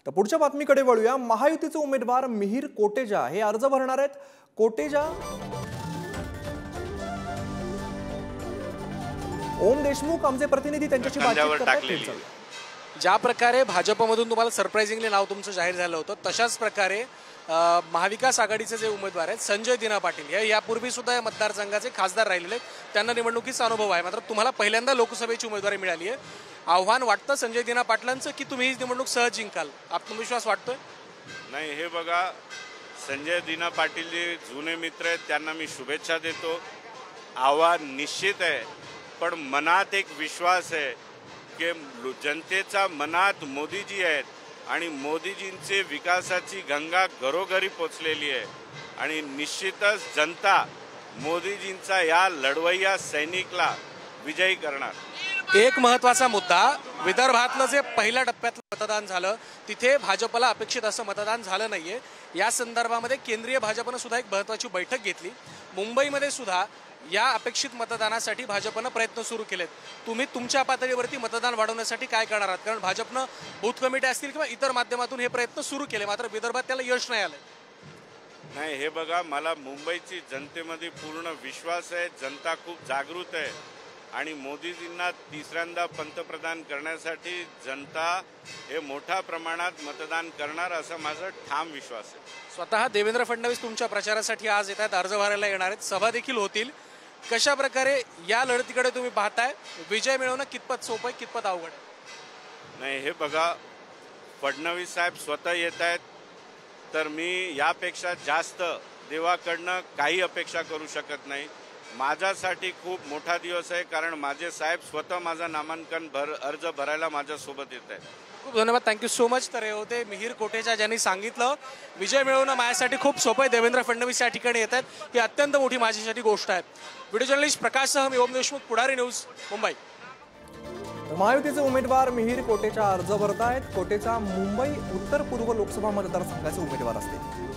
तर पुढच्या बातमीकडे वळूया। महायुतीचे उमेदवार मिहिर कोटेचा हे अर्ज भरणार आहेत। कोटेचा ओम देशमुख आमचे प्रतिनिधी त्यांच्याशी बातचीत करतात। ज्या प्रकारे भाजपमधून तुम्हाला सरप्राइझिंगली नाव तुमचं जाहीर झालं होतं तशाच प्रकारे महाविकास आघाडीचे जे उमेदवार आहेत संजय दिना पाटील हे यापूर्वी सुद्धा या मतदारसंघाचे खासदार राहिलेले आहेत। त्यांना निवडणुकीचा अनुभव आहे, मात्र तुम्हाला पहिल्यांदा लोकसभेची उमेदवारी मिळाली आहे। आव्हान वाटतं संजय दिना पाटलांचं की तुम्ही ही निवडणूक सहज जिंकाल? आत्मविश्वास वाटतोय? नाही, हे बघा, संजय दिना पाटील जे जुने मित्र आहेत त्यांना मी शुभेच्छा देतो। आव्हान निश्चित आहे, पण मनात एक विश्वास आहे की जनतेचा मनात मोदीजी आहेत आणि मोदीजींचे विकासाची गंगा घरोघरी पोचलेली आहे आणि निश्चितच जनता मोदीजींचा या लढवय्या सैनिकला विजयी करणार। एक महत्त्वाचा मुद्दा, विदर्भातलं जे पहिल्या टप्प्यातलं मतदान झालं तिथे भाजपला अपेक्षित असं मतदान झालं नाहीये। या संदर्भामध्ये केंद्रीय भाजपनं सुद्धा एक महत्त्वाची बैठक घेतली। मुंबईमध्ये सुद्धा या अपेक्षित मतदानासाठी भाजपनं प्रयत्न सुरू केलेत। तुम्ही तुमच्या पातळीवरती मतदान वाढवण्यासाठी काय करणार आहात? कारण भाजपनं बूथ कमिटी असतील किंवा इतर माध्यमातून हे प्रयत्न सुरू केले, मात्र विदर्भात त्याला यश नाही आलं। नाही, हे बघा, मला मुंबईची जनतेमध्ये पूर्ण विश्वास आहे। जनता खूप जागृत आहे आणि मोदीजींना तिसऱ्यांदा पंतप्रधान करण्यासाठी जनता हे मोठ्या प्रमाणात मतदान करणार असं माझा ठाम विश्वास आहे। स्वतः देवेंद्र फडणवीस तुमच्या प्रचारासाठी आज येत आहेत, अर्ज भरायला येणार आहेत, सभा देखील होतील। कशा प्रकारे या लढतीकडे तुम्ही पाहताय? विजय मिळवणं कितपत सोपं आहे, कितपत अवघड? नाही, हे बघा, फडणवीस साहेब स्वतः येत आहेत, तर मी यापेक्षा जास्त देवाकडनं काही अपेक्षा करू शकत नाही। माझ्यासाठी खूप मोठा दिवस आहे, कारण माझे साहेब स्वतः माझा नामांकन अर्ज भरायला माझ्यासोबत येत आहेत। खूप धन्यवाद, थँक्यू सो मच। तर हे होते मिहिर कोटेचा, ज्यांनी सांगितलं विजय मिळवणं माझ्यासाठी खूप सोपं आहे। देवेंद्र फडणवीस या ठिकाणी येत आहेत, ही अत्यंत मोठी माझ्यासाठी गोष्ट आहे। व्हिडिओ जर्नलिस्ट प्रकाशसह मी ओम देशमुख, पुढारी न्यूज, मुंबई। महायुतीचे उमेदवार मिहिर कोटेचा अर्ज भरत आहेत। कोटेचा मुंबई उत्तर पूर्व लोकसभा मतदारसंघाचे उमेदवार असतील।